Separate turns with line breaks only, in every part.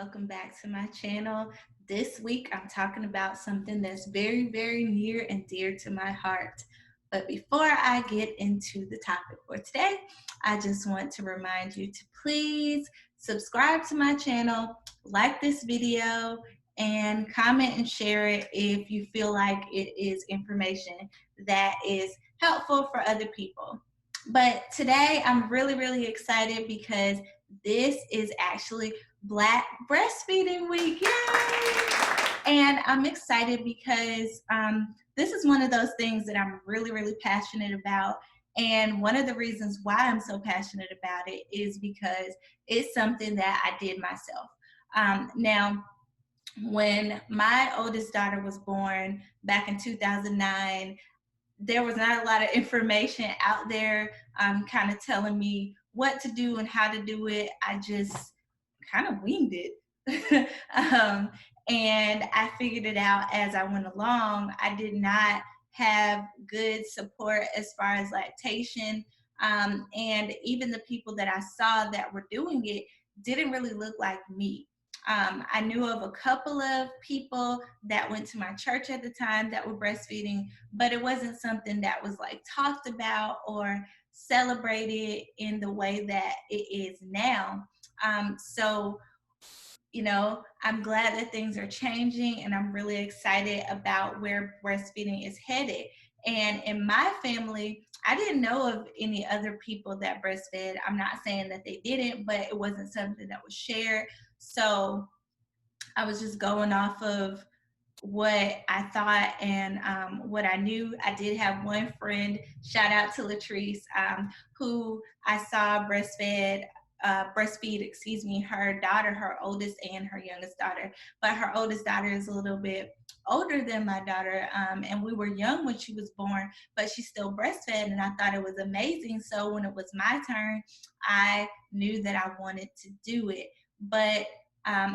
welcome back to my channel. This week I'm talking about something that's very, very near and dear to my heart. But before I get into the topic for today, I just want to remind you to please subscribe to my channel, like this video, and comment and share it if you feel like it is information that is helpful for other people. But today I'm really, really excited because this is actually Black Breastfeeding Week. Yay! And I'm excited because this is one of those things that I'm really, really passionate about. And one of the reasons why I'm so passionate about it is because it's something that I did myself. Now, when my oldest daughter was born back in 2009, there was not a lot of information out there kind of telling me what to do and how to do it. I just kind of winged it. And I figured it out as I went along. I did not have good support as far as lactation. And even the people that I saw that were doing it didn't really look like me. I knew of a couple of people that went to my church at the time that were breastfeeding, but it wasn't something that was like talked about or celebrated in the way that it is now. So, I'm glad that things are changing, and I'm really excited about where breastfeeding is headed. And in my family, I didn't know of any other people that breastfed. I'm not saying that they didn't, but it wasn't something that was shared. So I was just going off of what I thought and what I knew. I did have one friend, shout out to Latrice, who I saw breastfeed, her daughter, her oldest and her youngest daughter. But her oldest daughter is a little bit older than my daughter, and we were young when she was born, but she still breastfed, and I thought it was amazing. So when it was my turn, I knew that I wanted to do it. But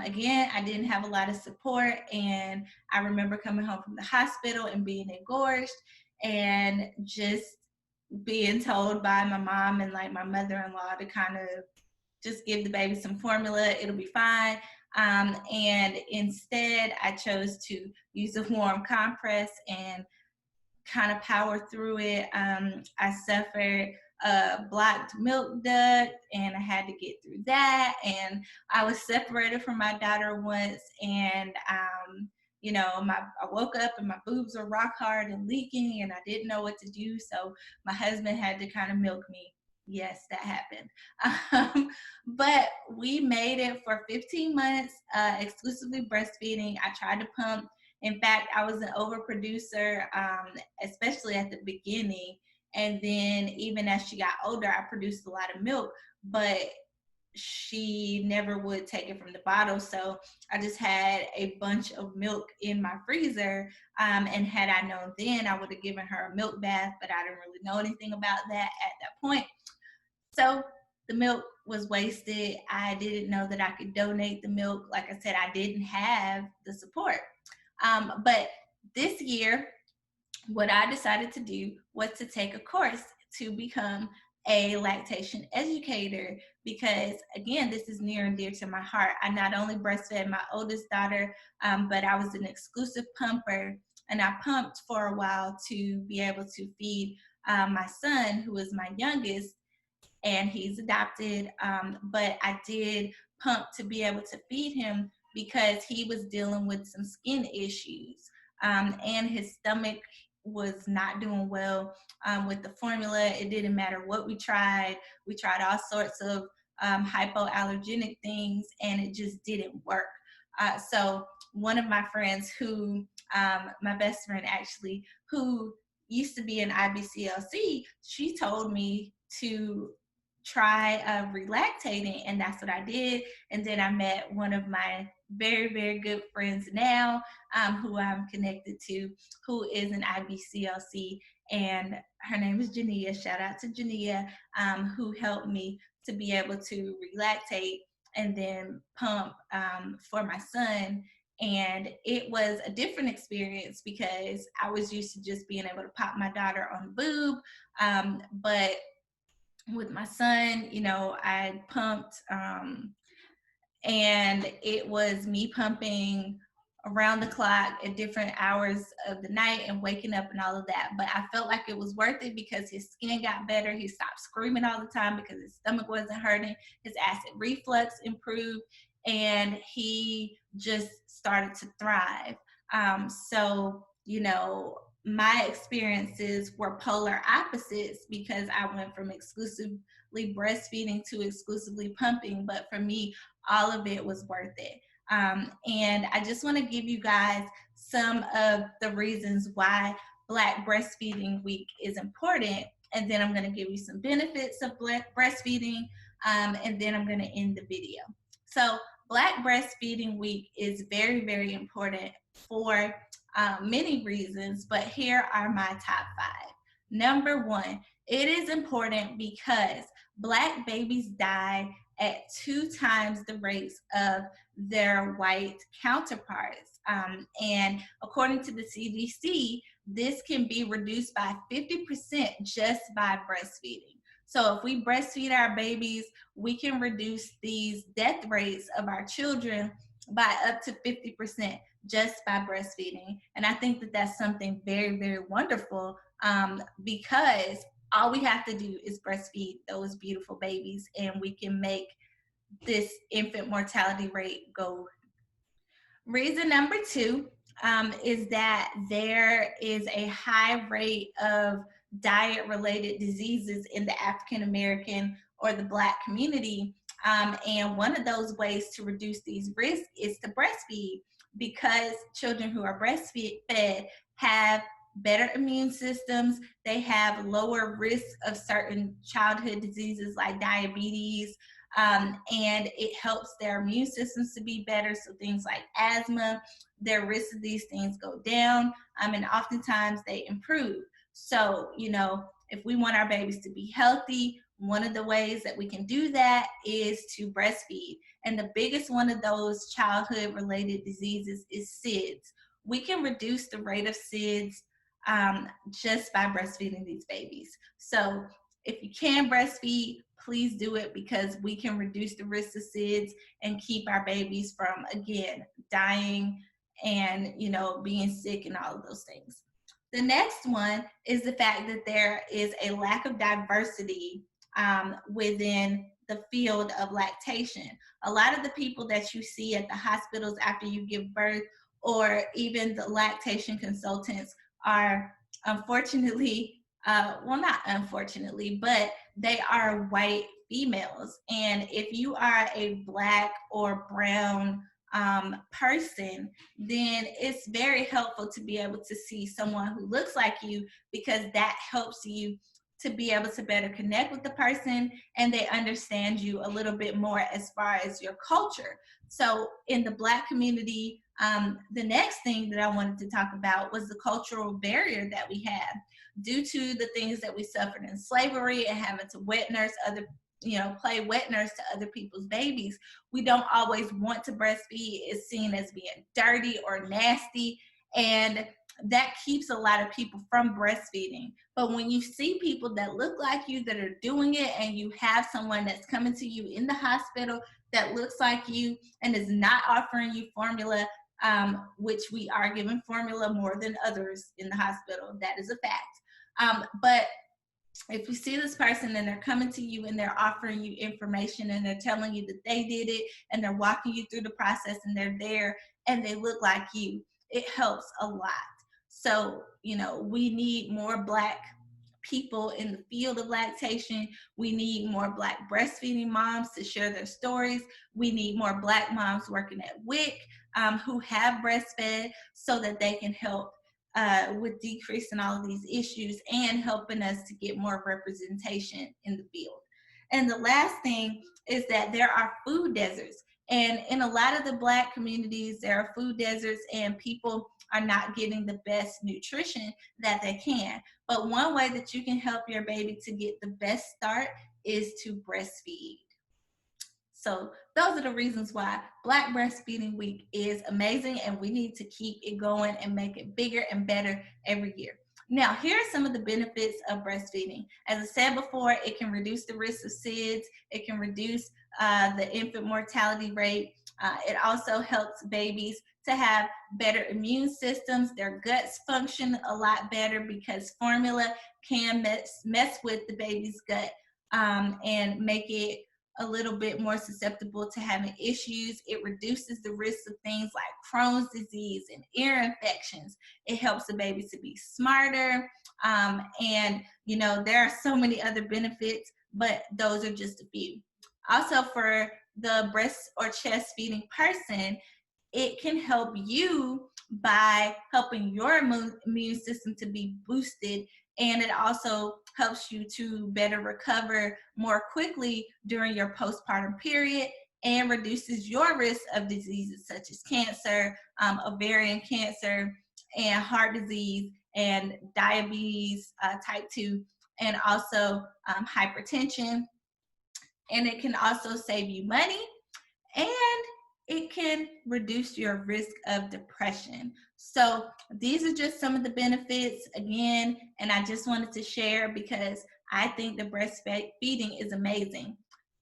again, I didn't have a lot of support, and I remember coming home from the hospital and being engorged and just being told by my mom and like my mother-in-law to kind of just give the baby some formula, it'll be fine. And instead, I chose to use a warm compress and kind of power through it. I suffered a blocked milk duct, and I had to get through that. And I was separated from my daughter once, and I woke up and my boobs were rock hard and leaking, and I didn't know what to do. So my husband had to kind of milk me. Yes, that happened. But we made it for 15 months, exclusively breastfeeding. I tried to pump. In fact, I was an overproducer, especially at the beginning. And then even as she got older, I produced a lot of milk, but she never would take it from the bottle. So I just had a bunch of milk in my freezer. And had I known then, I would have given her a milk bath, but I didn't really know anything about that at that point. So the milk was wasted. I didn't know that I could donate the milk. Like I said, I didn't have the support. But this year, what I decided to do was to take a course to become a lactation educator, because again, this is near and dear to my heart. I not only breastfed my oldest daughter, but I was an exclusive pumper, and I pumped for a while to be able to feed my son, who is my youngest, and he's adopted. But I did pump to be able to feed him because he was dealing with some skin issues, and his stomach was not doing well with the formula. It didn't matter what we tried. We tried all sorts of hypoallergenic things, and it just didn't work. So one of my friends my best friend actually, who used to be an IBCLC, she told me to try relactating, and that's what I did. And then I met one of my very, very good friends now, who I'm connected to, who is an IBCLC, and her name is Jania. Shout out to Jania, who helped me to be able to relactate and then pump for my son. And it was a different experience because I was used to just being able to pop my daughter on the boob, but with my son, I pumped and it was me pumping around the clock at different hours of the night and waking up and all of that. But I felt like it was worth it because his skin got better. He stopped screaming all the time because his stomach wasn't hurting. His acid reflux improved, and he just started to thrive. So, you know, my experiences were polar opposites because I went from exclusively breastfeeding to exclusively pumping. But for me, all of it was worth it. And I just want to give you guys some of the reasons why Black Breastfeeding Week is important. And then I'm going to give you some benefits of Black breastfeeding. And then I'm going to end the video. So, Black Breastfeeding Week is very, very important for many reasons, but here are my top 5. Number 1, it is important because Black babies die at 2 times the rates of their white counterparts. And according to the CDC, this can be reduced by 50% just by breastfeeding. So if we breastfeed our babies, we can reduce these death rates of our children by up to 50% just by breastfeeding. And I think that that's something very, very wonderful, because all we have to do is breastfeed those beautiful babies, and we can make this infant mortality rate go. Reason number 2 is that there is a high rate of diet related diseases in the African American or the Black community. And one of those ways to reduce these risks is to breastfeed, because children who are breastfed have better immune systems. They have lower risk of certain childhood diseases like diabetes, and it helps their immune systems to be better. So things like asthma, their risk of these things go down, and oftentimes they improve. So, you know, if we want our babies to be healthy, one of the ways that we can do that is to breastfeed. And the biggest one of those childhood related diseases is SIDS. We can reduce the rate of SIDS just by breastfeeding these babies. So if you can breastfeed, please do it, because we can reduce the risk of SIDS and keep our babies from, again, dying and, you know, being sick and all of those things. The next one is the fact that there is a lack of diversity within the field of lactation. A lot of the people that you see at the hospitals after you give birth, or even the lactation consultants, are unfortunately, well, not unfortunately, but they are white females. And if you are a Black or brown person, then it's very helpful to be able to see someone who looks like you, because that helps you to be able to better connect with the person, and they understand you a little bit more as far as your culture. So in the Black community, the next thing that I wanted to talk about was the cultural barrier that we have due to the things that we suffered in slavery and having to wet nurse other, you know, play wet nurse to other people's babies. We don't always want to breastfeed. It's seen as being dirty or nasty, and that keeps a lot of people from breastfeeding. But when you see people that look like you that are doing it, and you have someone that's coming to you in the hospital that looks like you and is not offering you formula, which we are giving formula more than others in the hospital, that is a fact. But if you see this person and they're coming to you and they're offering you information and they're telling you that they did it and they're walking you through the process and they're there and they look like you, it helps a lot. So, you know, we need more Black people in the field of lactation. We need more Black breastfeeding moms to share their stories. We need more Black moms working at WIC who have breastfed, so that they can help with decreasing all of these issues and helping us to get more representation in the field. And the last thing is that there are food deserts. And in a lot of the Black communities, there are food deserts, and people are not getting the best nutrition that they can. But one way that you can help your baby to get the best start is to breastfeed. So those are the reasons why Black Breastfeeding Week is amazing, and we need to keep it going and make it bigger and better every year. Now, here are some of the benefits of breastfeeding. As I said before, it can reduce the risk of SIDS. It can reduce the infant mortality rate. It also helps babies to have better immune systems. Their guts function a lot better because formula can mess with the baby's gut and make it a little bit more susceptible to having issues. It reduces the risk of things like Crohn's disease and ear infections. It helps the baby to be smarter. And, you know, there are so many other benefits, but those are just a few. Also, for the breast or chest feeding person, it can help you by helping your immune system to be boosted, and it also helps you to better recover more quickly during your postpartum period and reduces your risk of diseases such as cancer, ovarian cancer, and heart disease, and diabetes type 2, and also hypertension. And it can also save you money, and it can reduce your risk of depression. So these are just some of the benefits again, and I just wanted to share because I think the breastfeeding is amazing.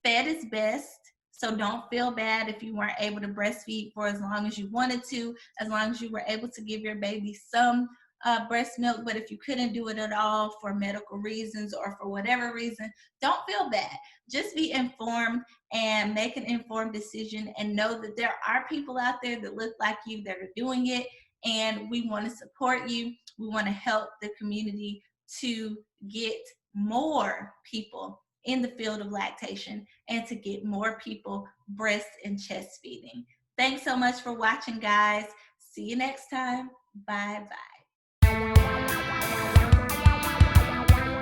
Fed is best, so don't feel bad if you weren't able to breastfeed for as long as you wanted to, as long as you were able to give your baby some breast milk. But if you couldn't do it at all for medical reasons or for whatever reason, don't feel bad. Just be informed and make an informed decision, and know that there are people out there that look like you that are doing it, and we want to support you. We want to help the community to get more people in the field of lactation and to get more people breast and chest feeding. Thanks so much for watching, guys. See you next time. Bye bye.